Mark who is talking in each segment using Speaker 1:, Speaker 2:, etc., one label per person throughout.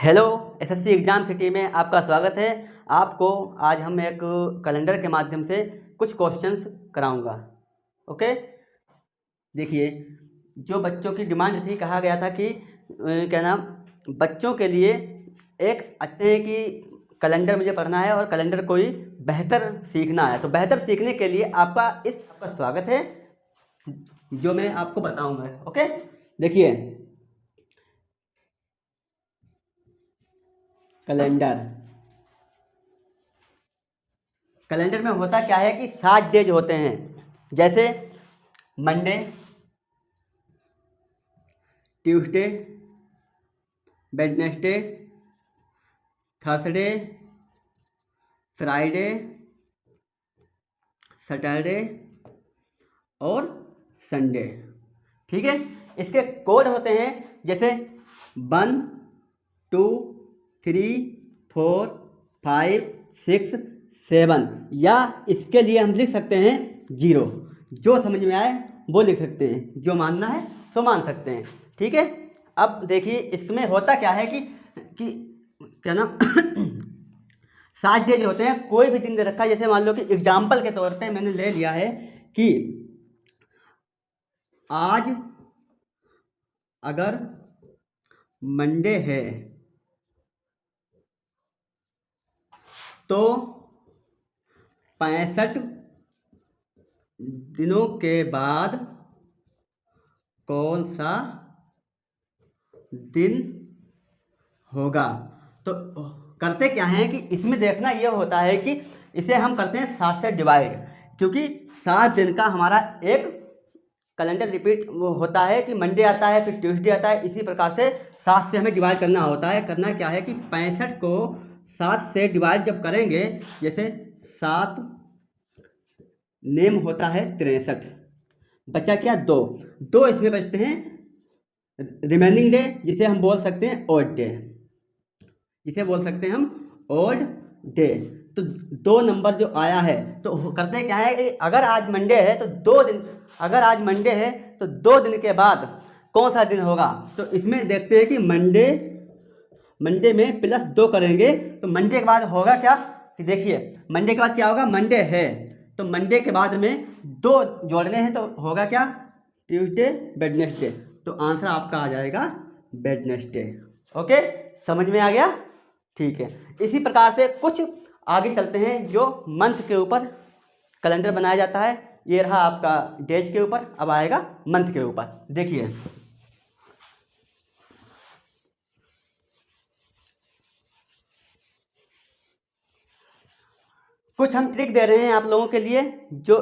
Speaker 1: Hello SSC exam city में आपका स्वागत है। आपको आज हम एक कैलेंडर के माध्यम से कुछ क्वेश्चंस कराऊंगा। ओके, देखिए, जो बच्चों की डिमांड थी, कहा गया था कि क्या नाम, बच्चों के लिए एक अच्छे हैं कि कैलेंडर मुझे पढ़ना है और कैलेंडर कोई बेहतर सीखना है। तो बेहतर सीखने के लिए आपका स्वागत है, जो मैं आपको बताऊंगा। ओके, देखिए, कैलेंडर कैलेंडर में होता क्या है कि 60 डेज होते हैं। जैसे Monday, Tuesday, Wednesday, Thursday, Friday, Saturday और संडे। ठीक है, इसके कोड होते हैं जैसे 1, 2, 3, 4, 5, 6, 7, या इसके लिए हम लिख सकते हैं 0। जो समझ में आए वो लिख सकते हैं, जो मानना है तो मान सकते हैं। ठीक है, अब देखिए इसमें होता क्या है कि क्या नाम 60 डेज होते हैं। कोई भी दिन दे रखा है, जैसे मान लो कि एग्जाम्पल के तौर पे मैंने ले लिया है कि आज अगर मंडे है तो 65 दिनों के बाद कौन सा दिन होगा। तो करते क्या है कि इसमें देखना ये होता है कि इसे हम करते हैं 7 से डिवाइड, क्योंकि 7 दिन का हमारा एक कैलेंडर रिपीट वो होता है कि मंडे आता है, फिर ट्यूसडे आता है। इसी प्रकार से 7 से हमें डिवाइड करना होता है। करना क्या है कि 65 को 7 से डिवाइड जब करेंगे, जैसे 7 नेम होता है 63, बचा क्या 2 इसमें बचते हैं रिमेनिंग डे, जिसे हम बोल सकते हैं ओड डे। इसे बोल सकते हैं हम ओड डे। तो 2 नंबर जो आया है, तो करते क्या है कि अगर आज मंडे है तो 2 दिन, अगर आज मंडे है तो 2 दिन के बाद कौन सा दिन होगा। तो इसमें देखते हैं कि मंडे में +2 करेंगे तो मंडे के बाद होगा क्या कि देखिए, मंडे के बाद क्या होगा, मंडे है तो मंडे के बाद में 2 जोड़ने हैं तो होगा क्या, ट्यूसडे, वेडनेसडे। तो आंसर आपका आ जाएगा वेडनेसडे। ओके, समझ में आ गया। ठीक है, इसी प्रकार से कुछ आगे चलते हैं जो मंथ के ऊपर कैलेंडर बनाया जाता है। ये रहा आपका डेज के ऊपर, अब आएगा मंथ के ऊपर। देखिए, कुछ हम ट्रिक दे रहे हैं आप लोगों के लिए जो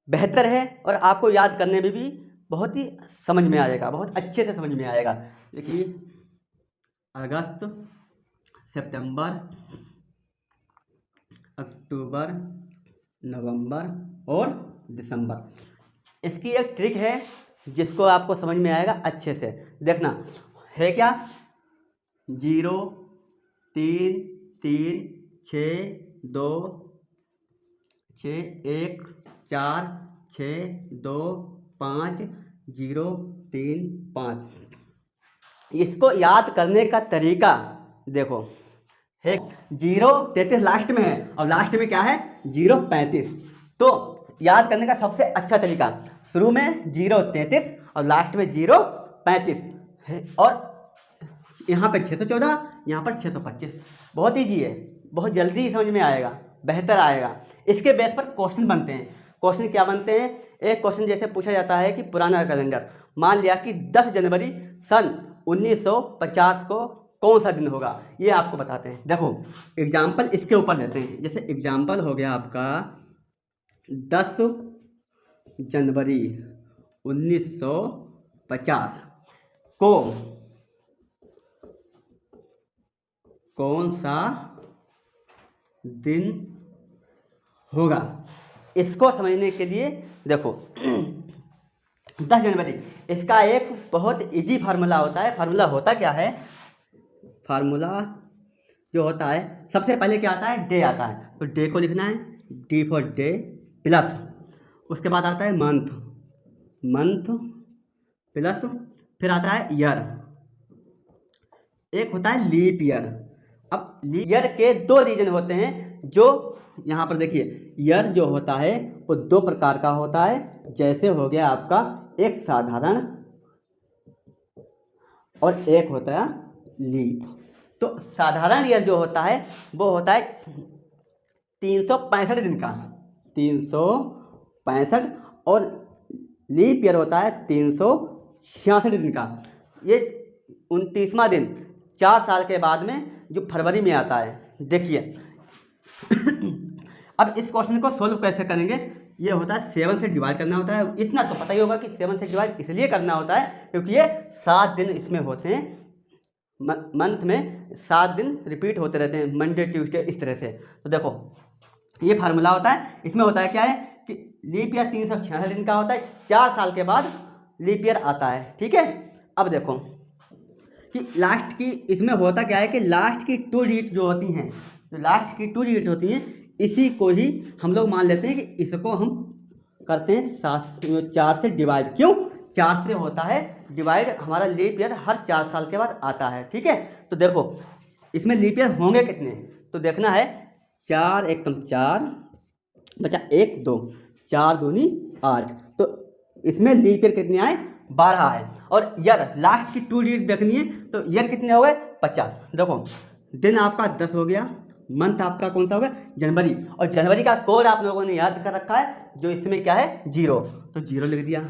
Speaker 1: बेहतर है और आपको याद करने में भी बहुत ही समझ में आएगा, बहुत अच्छे से समझ में आएगा। देखिए, अगस्त, सितंबर, अक्टूबर, नवंबर और दिसंबर। इसकी एक ट्रिक है जिसको आपको समझ में आएगा अच्छे से। देखना है क्या, 0, 3, 3, 6, 2, 6, 1, 4, 6, 2, 5, 0, 3, 5। इसको याद करने का तरीका देखो है, 0, 33 लास्ट में है और लास्ट में क्या है 0, 35। तो याद करने का सबसे अच्छा तरीका, शुरू में 0, 33 और लास्ट में 0, 35 है। और यहाँ पर 614, यहाँ पर 625। बहुत ईजी है, बहुत जल्दी समझ में आएगा, बेहतर आएगा। इसके बेस पर क्वेश्चन बनते हैं। क्वेश्चन क्या बनते हैं, एक क्वेश्चन जैसे पूछा जाता है कि पुराना कैलेंडर, मान लिया कि 10 जनवरी सन 1950 को कौन सा दिन होगा, ये आपको बताते हैं। देखो एग्जाम्पल इसके ऊपर लेते हैं। जैसे एग्जाम्पल हो गया आपका 10 जनवरी 1950 को कौन सा दिन होगा। इसको समझने के लिए देखो 10 जनवरी, इसका एक बहुत इजी फार्मूला होता है। फार्मूला होता क्या है, फार्मूला जो होता है, सबसे पहले क्या आता है, डे आता है। तो डे को लिखना है, डी फॉर डे, प्लस उसके बाद आता है मंथ, मंथ प्लस फिर आता है ईयर, एक होता है लीप ईयर। अब लीप ईयर के दो रीजन होते हैं, जो यहाँ पर देखिए, ईयर जो होता है वो दो प्रकार का होता है। जैसे हो गया आपका एक साधारण और एक होता है लीप। तो साधारण ईयर जो होता है वो होता है 365 दिन का, 365, और लीप ईयर होता है 366 दिन का। ये 29वां दिन 4 साल के बाद में जो फरवरी में आता है। देखिए अब इस क्वेश्चन को सोल्व कैसे करेंगे, ये होता है 7 से डिवाइड करना होता है। इतना तो पता ही होगा कि 7 से डिवाइड इसलिए करना होता है क्योंकि ये 7 दिन इसमें होते हैं, मंथ में 7 दिन रिपीट होते रहते हैं, मंडे ट्यूसडे इस तरह से। तो देखो ये फार्मूला होता है, इसमें होता है क्या है कि लीप ईयर 366 दिन का होता है, 4 साल के बाद लीप ईयर आता है। ठीक है, अब देखो कि लास्ट की इसमें होता क्या है कि लास्ट की 2 डिजिट जो होती हैं, जो लास्ट की 2 डिजिट होती हैं, इसी को ही हम लोग मान लेते हैं कि इसको हम करते हैं 4 से डिवाइड। क्यों 4 से होता है डिवाइड, हमारा लीप ईयर हर 4 साल के बाद आता है। ठीक है, तो देखो इसमें लीप ईयर होंगे कितने, तो देखना है 4 एकम 4 बचा 1 2, 4 दूनी 8, तो इसमें लीप ईयर कितने आए 12 आए। और ईयर लास्ट की 2 डिजिट देखनी है, तो ईयर कितने हो गए 50। देखो दिन आपका 10 हो गया, मंथ आपका कौन सा हो गया जनवरी, और जनवरी का कोड आप लोगों ने याद कर रखा है, जो इसमें क्या है 0, तो 0 लिख दिया,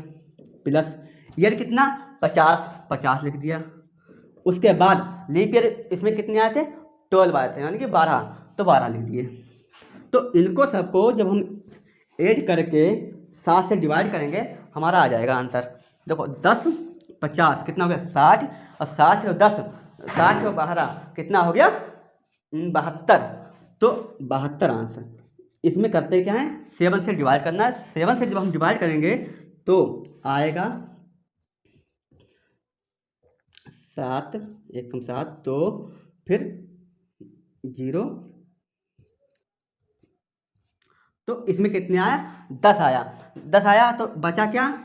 Speaker 1: प्लस ईयर कितना 50, 50 लिख दिया। उसके बाद लीप ईयर इसमें कितने आए थे 12 आए थे, यानी कि 12, तो 12 लिख दिए। तो इनको सबको जब हम ऐड करके 7 से डिवाइड करेंगे हमारा आ जाएगा आंसर। देखो 10 50 कितना हो गया 60, और 60 और 10, 60 और 12 कितना हो गया 72, तो 72 आंसर। इसमें करते क्या है 7 से डिवाइड करना है। 7 से जब हम डिवाइड करेंगे तो आएगा 7 एकम 7, तो फिर 0, तो इसमें कितने आया 10 आया, 10 आया, तो बचा क्या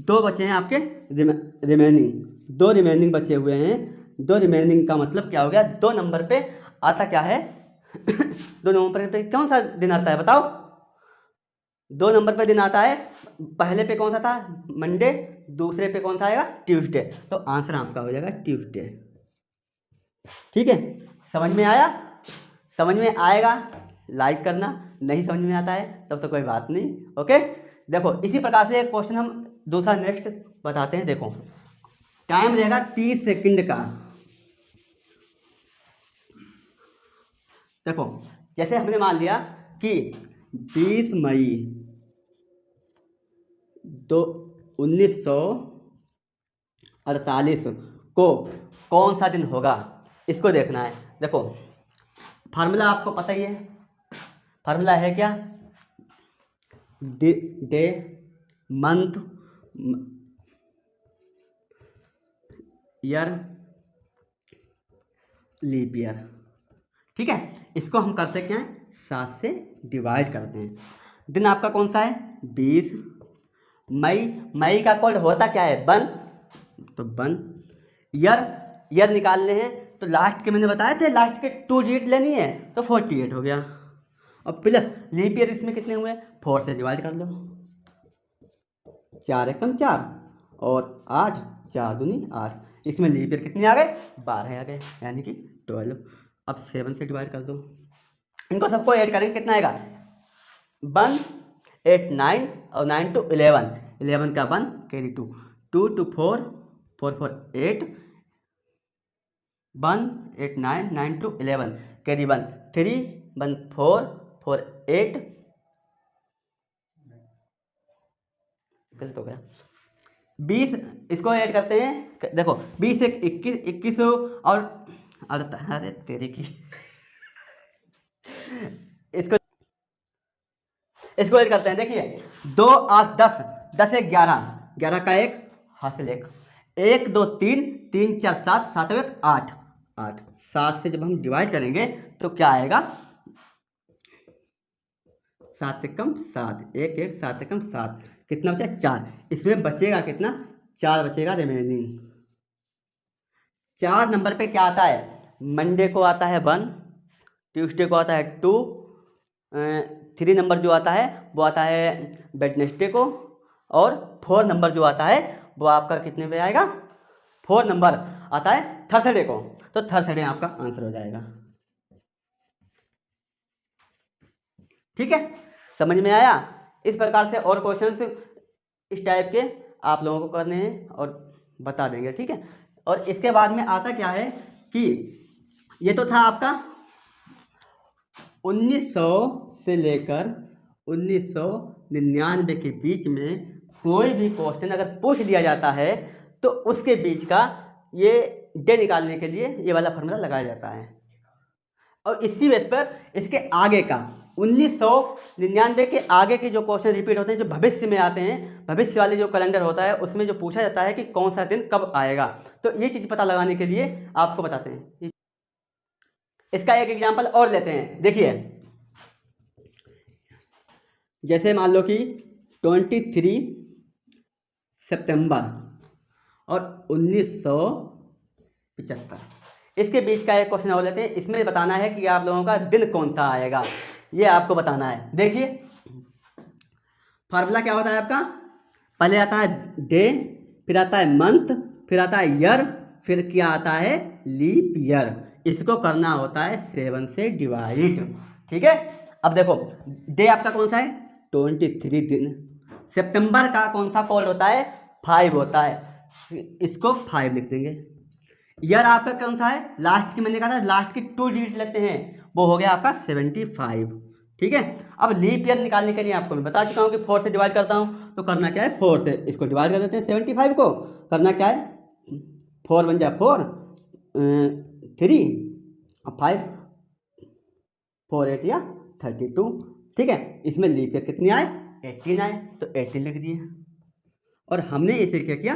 Speaker 1: 2 बचे हैं आपके रिमेनिंग, 2 रिमेनिंग बचे हुए हैं। 2 रिमेनिंग का मतलब क्या हो गया, 2 नंबर पे आता क्या है 2 नंबर पे कौन सा दिन आता है बताओ, 2 नंबर पे दिन आता है, पहले पे कौन सा था मंडे, दूसरे पे कौन सा आएगा ट्यूसडे, तो आंसर आपका हो जाएगा ट्यूसडे। ठीक है, समझ में आया, समझ में आएगा लाइक करना, नहीं समझ में आता है तब तो कोई बात नहीं। ओके, देखो इसी प्रकार से एक क्वेश्चन हम दूसरा नेक्स्ट बताते हैं। देखो टाइम रहेगा 30 सेकंड का। देखो जैसे हमने मान लिया कि 20 मई 1948 को कौन सा दिन होगा, इसको देखना है। देखो फार्मूला आपको पता ही है, फार्मूला है क्या day month year leap year. ठीक है, इसको हम करते क्या हैं 7 से डिवाइड करते हैं। दिन आपका कौन सा है 20 मई, मई का कोड होता क्या है 1, तो 1। ईयर, ईयर निकालने हैं तो लास्ट के मैंने बताए थे लास्ट के 2 डिजिट लेनी है, तो 48 हो गया। और प्लस लीप ईयर इसमें कितने हुए 4 से डिवाइड कर लो, 4 एकम 4 और 8, 4 दूनी 8, इसमें लीप ईयर कितने आ गए 12 आ गए, यानी कि 12। अब 7 से डिवाइड कर दो, इनको सबको ऐड करेंगे कितना आएगा 1 8 9 और 9 to 11, 11 का 1 कैरी 2, 2 to 4 4 4 8, 1 8 9 9 to 11 कैरी 1 3 1 4 4 8, गलत हो गया 20, इसको ऐड करते हैं। देखो 20 से 21 21 और अरे तेरी की इसको ऐड करते हैं। देखिए 2 8 10, 10 1 11, 11 का 1 हासिल 1, 1 2 3 3 4 7, 7 1 8 8, 7 से जब हम डिवाइड करेंगे तो क्या आएगा 7 एकम 7, 1 1 7 एकम 7, कितना बचा 4, इसमें बचेगा कितना 4 बचेगा रिमेनिंग, 4 नंबर पे क्या आता है, मंडे को आता है 1, ट्यूसडे को आता है 2, 3 नंबर जो आता है वो आता है वेडनेसडे को, और 4 नंबर जो आता है वो आपका कितने पे आएगा, 4 नंबर आता है थर्सडे को। तो थर्सडे आपका आंसर हो जाएगा। ठीक है, समझ में आया। इस प्रकार से और क्वेश्चंस इस टाइप के आप लोगों को करने हैं और बता देंगे। ठीक है, और इसके बाद में आता क्या है कि ये तो था आपका 1900 से लेकर 1999 के बीच में कोई भी क्वेश्चन अगर पूछ दिया जाता है तो उसके बीच का ये डे निकालने के लिए ये वाला फार्मूला लगाया जाता है। और इसी बेस पर इसके आगे का 1999 के आगे के जो क्वेश्चन रिपीट होते हैं, जो भविष्य में आते हैं, भविष्य वाले जो कैलेंडर होता है उसमें जो पूछा जाता है कि कौन सा दिन कब आएगा, तो ये चीज़ पता लगाने के लिए आपको बताते हैं। इसका एक एग्जांपल और लेते हैं। देखिए, जैसे मान लो कि 23 सितंबर और 1975, इसके बीच का एक क्वेश्चन और लेते हैं। इसमें बताना है कि आप लोगों का दिन कौन सा आएगा, ये आपको बताना है। देखिए, फार्मूला क्या होता है आपका, पहले आता है डे, फिर आता है मंथ, फिर आता है ईयर, फिर क्या आता है लीप ईयर। इसको करना होता है 7 से डिवाइड। ठीक है, अब देखो डे आपका कौन सा है 23 दिन, सितंबर का कौन सा कोड होता है 5 होता है, इसको 5 लिख देंगे। ईयर आपका कौन सा है, लास्ट की मैंने कहा था लास्ट की 2 डिजिट लेते हैं, वो हो गया आपका 75। ठीक है, अब लीप ईयर निकालने के लिए आपको मैं बता चुका हूँ कि 4 से डिवाइड करता हूँ, तो करना क्या है 4 से इसको डिवाइड कर देते हैं 75 को। करना क्या है 4 1 जा 4, 3 और 5, 4 8 या 32। ठीक है, इसमें लीप ईयर कितनी आए 18 आए, तो 18 लिख दिए। और हमने इसे क्या किया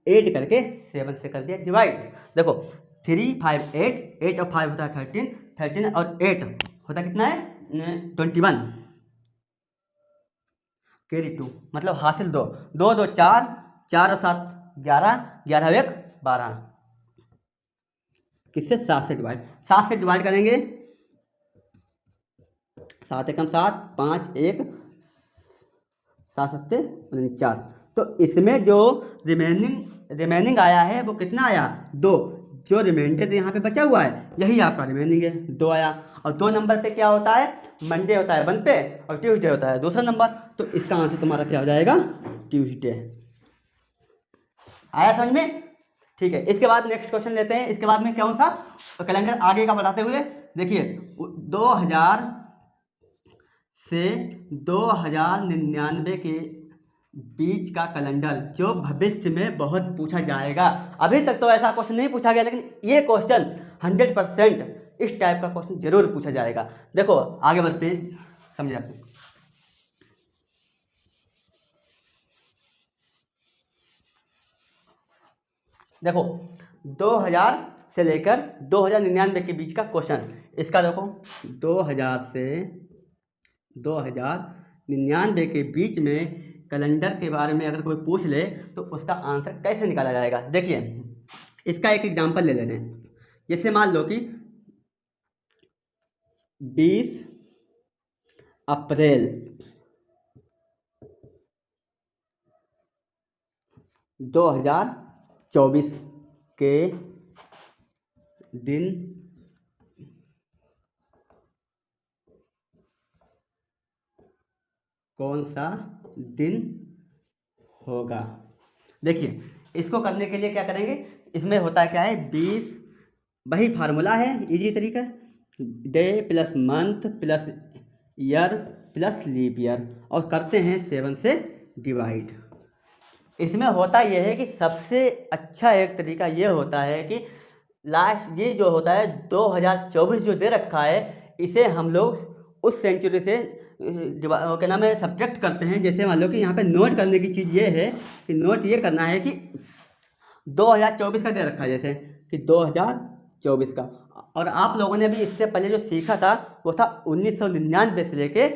Speaker 1: 8 करके 7 से कर दिया डिवाइड। देखो 3 5 8, 8 और 5 होता है 13, 13 और 8 होता कितना है 21, कैरी 2 मतलब हासिल 2, 2 2 4, 4 और 7 11, 11 और 1 12, किससे 7 से डिवाइड, 7 से डिवाइड करेंगे 7 एकम 7, 5 1 7 7 49। तो इसमें जो रिमेनिंग आया है वो कितना आया 2, जो रिमाइंडर यहाँ पे बचा हुआ है यही आपका रिमेनिंग है 2 आया। और 2 नंबर पे क्या होता है, मंडे होता है 1 पे और ट्यूसडे होता है दूसरा नंबर, तो इसका आंसर तुम्हारा क्या हो जाएगा ट्यूसडे। आया समझ में। ठीक है, इसके बाद नेक्स्ट क्वेश्चन लेते हैं। इसके बाद में कौन सा कैलेंडर आगे का बताते हुए देखिए 2000 से 2099 के बीच का कैलेंडर जो भविष्य में बहुत पूछा जाएगा। अभी तक तो ऐसा क्वेश्चन नहीं पूछा गया, लेकिन ये क्वेश्चन 100% इस टाइप का क्वेश्चन जरूर पूछा जाएगा। देखो आगे बढ़ते हैं, समझे आप। देखो 2000 से लेकर 2099 के बीच का क्वेश्चन, इसका देखो 2000 से 2099 के बीच में कैलेंडर के बारे में अगर कोई पूछ ले तो उसका आंसर कैसे निकाला जाएगा। देखिए इसका एक एग्जांपल ले लेते हैं। जैसे मान लो कि 20 अप्रैल 2024 के दिन कौन सा दिन होगा। देखिए इसको करने के लिए क्या करेंगे, इसमें होता क्या है 20, वही फार्मूला है इजी तरीका, day plus month plus year plus leap year, और करते हैं 7 से डिवाइड। इसमें होता यह है कि सबसे अच्छा एक तरीका ये होता है कि लास्ट ये जो होता है 2024 जो दे रखा है, इसे हम लोग उस सेंचुरी से क्या नाम है सब्ट्रैक्ट करते हैं। जैसे मान लो कि यहाँ पे नोट करने की चीज़ ये है कि नोट ये करना है कि 2024 का दे रखा है, जैसे कि 2024 का, और आप लोगों ने भी इससे पहले जो सीखा था वो था 1999 से लेके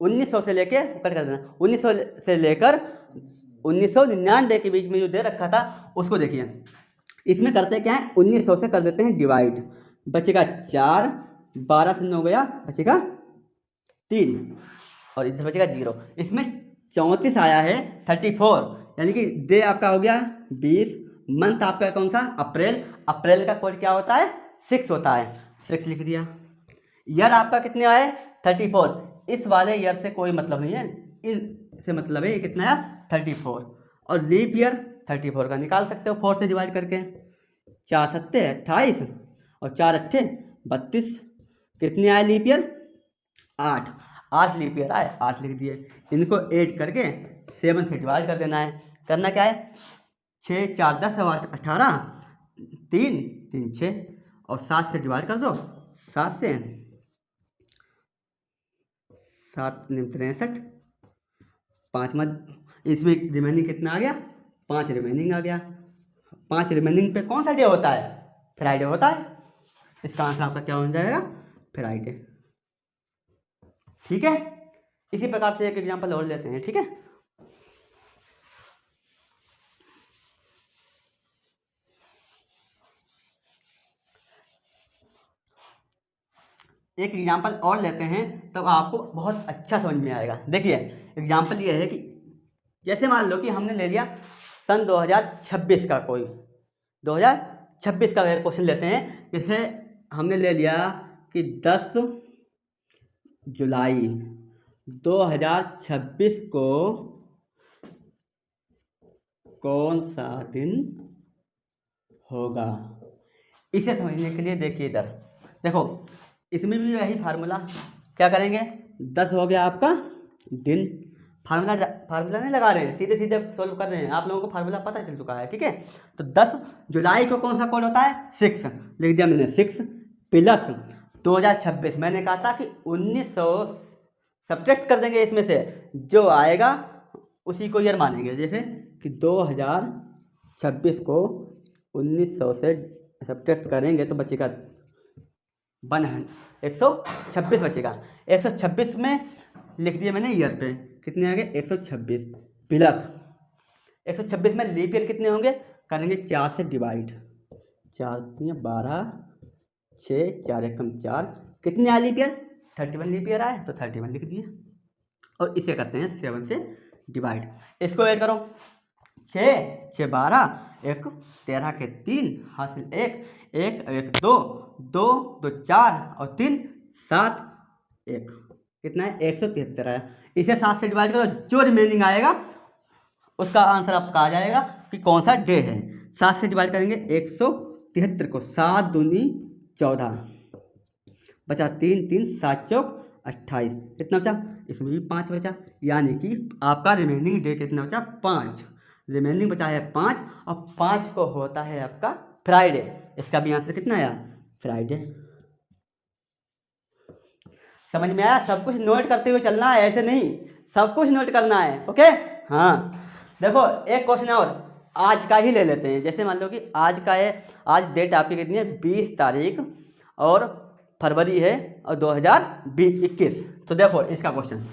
Speaker 1: 1900 से लेके कट कर देना 1900 से लेकर 1999 के बीच में जो दे रखा था उसको देखिए। इसमें करते क्या है, 1900 से कर देते हैं डिवाइड, बचेगा 4, 12 से 9 गया, बचेगा 3 और इधर बचेगा 0। इसमें 34 आया है 34, यानी कि डे आपका हो गया 20, मंथ आपका कौन सा, अप्रैल। अप्रैल का कोड क्या होता है, 6 होता है, 6 लिख दिया। ईयर आपका कितने आए, 34। इस वाले ईयर से कोई मतलब नहीं है, इससे मतलब है ये कितना आया, 34। और लीप ईयर 34 का निकाल सकते हो 4 से डिवाइड करके। 4 सत्ते 28 और 4 अट्ठे 32। कितने आए लीप ईयर, 8। 8 लीप ईयर आए, 8 लिख दिए। इनको ऐड करके 7 से डिवाइड कर देना है। करना क्या है, 6 4 10 और 8 18, 3 3 6 और 7 से डिवाइड कर दो। 7 से 7 63, 5 मत, इसमें रिमेनिंग कितना आ गया, 5 रिमेनिंग आ गया। 5 रिमेनिंग पे कौन सा डे होता है, फ्राइडे होता है। इसका आंसर आपका क्या हो जाएगा, फ्राइडे। ठीक है, इसी प्रकार से एक एग्जांपल और लेते हैं। ठीक है, एक एग्जांपल और लेते हैं तब आपको बहुत अच्छा समझ में आएगा। देखिए एग्जांपल ये है कि जैसे मान लो कि हमने ले लिया सन 2026 का, कोई 2026 का क्वेश्चन लेते हैं। जैसे हमने ले लिया कि 10 जुलाई 2026 को कौन सा दिन होगा। इसे समझने के लिए देखिए इधर देखो, इसमें भी वही फार्मूला, क्या करेंगे, 10 हो गया आपका दिन। फार्मूला नहीं लगा रहे हैं, सीधे सीधे सोल्व कर रहे हैं, आप लोगों को फार्मूला पता चल चुका है। ठीक है, तो 10 जुलाई को कौन सा कोड होता है, 6 लिख दिया मैंने, 6 प्लस 2026। मैंने कहा था कि 1900 सब्ट्रैक्ट कर देंगे, इसमें से जो आएगा उसी को ईयर मानेंगे। जैसे कि 2026 को 1900 से सब्ट्रैक्ट करेंगे तो बचेगा 126 बचेगा। 126 में लिख दिया मैंने ईयर पे, कितने आ गए, 126 प्लस 126 में लीप ईयर कितने होंगे, करेंगे 4 से डिवाइड। 4 3 12, 6 4 1 4, कितने आए लीप ईयर, 31 लीप ईयर आए तो 31 लिख दिए। और इसे करते हैं 7 से डिवाइड। इसको ऐड करो, 6 6 12, 1 13 के 3 हासिल 1 1 1 2 2 2 4 और 3 7 1, कितना है, 173 आया। इसे 7 से डिवाइड करो, जो रिमेनिंग आएगा उसका आंसर आपका आ जाएगा कि कौन सा डे है। 7 से डिवाइड करेंगे 173 को, 7 दूनी 14, बचा 3 3 7 चौक 28, कितना बचा, इसमें भी 5 बचा। यानी कि आपका रिमेनिंग डे कितना बचा, 5। रिमेनिंग बचा है 5 और 5 को होता है आपका फ्राइडे। इसका भी आंसर कितना आया, फ्राइडे। समझ में आया, सब कुछ नोट करते हुए चलना है, ऐसे नहीं, सब कुछ नोट करना है। ओके, हाँ देखो एक क्वेश्चन और आज का ही ले लेते हैं। जैसे मान लो कि आज का है, आज डेट आपकी कितनी है, 20 तारीख और फरवरी है और 2021। तो देखो इसका क्वेश्चन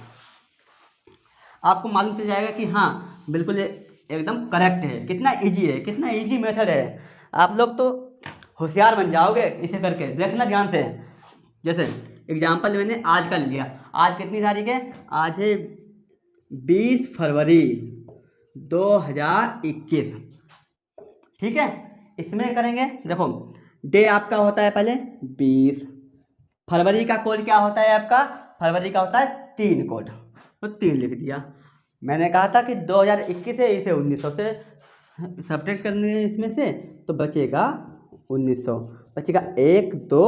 Speaker 1: आपको मालूम चल जाएगा कि हाँ बिल्कुल ये एकदम करेक्ट है। कितना इजी है, कितना इजी मेथड है, आप लोग तो होशियार बन जाओगे इसे करके। देखना ध्यान से, जैसे एग्जाम्पल मैंने आज का लिया, आज कितनी तारीख है, आज है 20 फरवरी 2021। ठीक है, इसमें करेंगे, देखो डे आपका होता है पहले 20, फरवरी का कोड क्या होता है आपका, फरवरी का होता है 3 कोड, तो 3 लिख दिया। मैंने कहा था कि 2021 है, इसे 1900 से सब्ट्रैक्ट करने हैं इसमें से, तो बचेगा 1900, बचेगा 1 2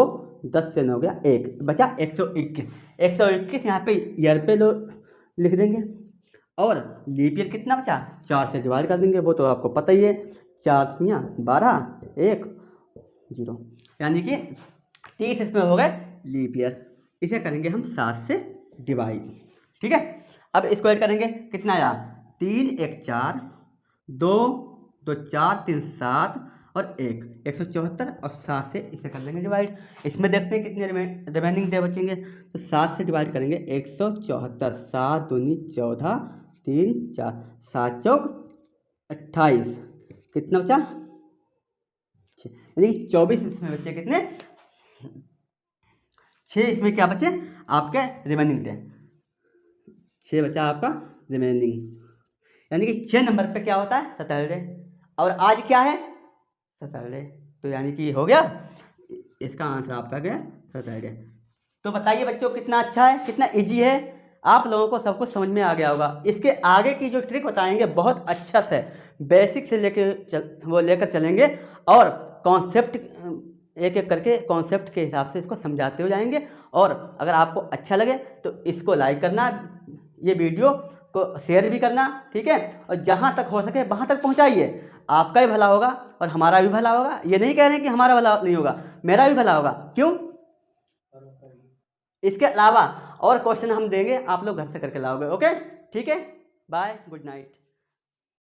Speaker 1: 10 से 9 गया 1, बचा 121। 121 यहाँ पे ईयर पे लो लिख देंगे। और लीप ईयर कितना बचा, 4 से डिवाइड कर देंगे, वो तो आपको पता ही है, 4 3 12 1 0, यानी कि 30 इसमें हो गए लीप ईयर। इसे करेंगे हम 7 से डिवाइड। ठीक है, अब इसको ऐड करेंगे, कितना आया, 3 1 4 2 2 4 3 7 और 1 174 और 7 से इसे कर लेंगे डिवाइड। इसमें देखते हैं कितने रिमेनिंग डे बचेंगे, तो 7 से डिवाइड करेंगे 174, 7 दूनी 14 3 4 7 चौक 28 कितना बचा, यानी कि 24 इसमें बचे कितने, 6 इसमें क्या बचे आपके रिमेनिंग थे, 6 बचा आपका रिमेनिंग, यानी कि 6 नंबर पे क्या होता है सैटरडे, और आज क्या है सैटरडे, तो यानी कि हो गया, इसका आंसर आपका गया सैटरडे। तो बताइए बच्चों कितना अच्छा है, कितना इजी है, आप लोगों को सब कुछ समझ में आ गया होगा। इसके आगे की जो ट्रिक बताएंगे बहुत अच्छा से बेसिक से लेकर चलेंगे, और कॉन्सेप्ट एक एक करके कॉन्सेप्ट के हिसाब से इसको समझाते हो जाएंगे। और अगर आपको अच्छा लगे तो इसको लाइक करना, ये वीडियो को शेयर भी करना, ठीक है, और जहाँ तक हो सके वहाँ तक पहुँचाइए, आपका भी भला होगा और हमारा भी भला होगा। ये नहीं कह रहे कि हमारा भला नहीं होगा, मेरा भी भला होगा, क्यों। इसके अलावा और क्वेश्चन हम देंगे, आप लोग घर से करके लाओगे, ओके, ठीक है, बाय, गुड नाइट।